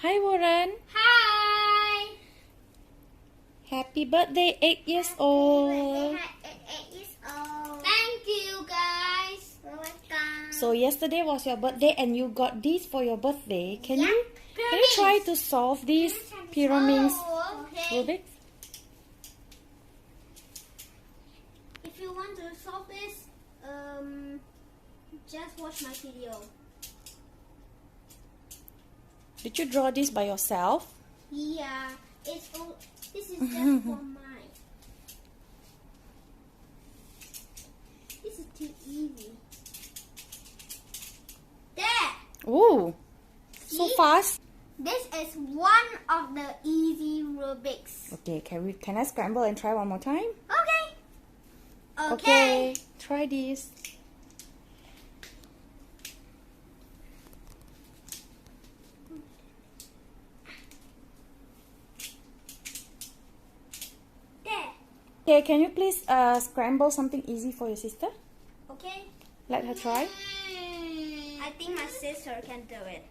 Hi Warren. Hi. Happy birthday, 8 years old. 8 years old. Thank you guys. You're welcome. So yesterday was your birthday and you got this for your birthday. Can Yeah. you try to solve this Pyraminx Okay. Rubik? If you want to solve this, just watch my video. Did you draw this by yourself? Yeah, this is just for mine. This is too easy. There. Oh, so See? fast. This is one of the easy Rubiks. Okay, can I scramble and try one more time? Okay. Okay, try this. There. Okay, can you please scramble something easy for your sister? Okay. Let her try. I think my sister can do it.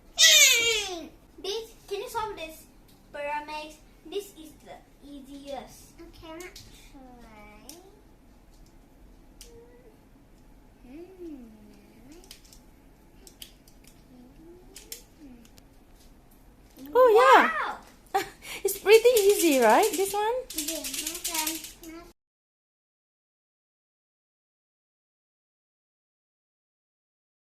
Can you solve this Pyraminx? This is the easiest. Okay, I'm not try. Oh yeah, Wow. it's pretty easy, right? This one? Okay,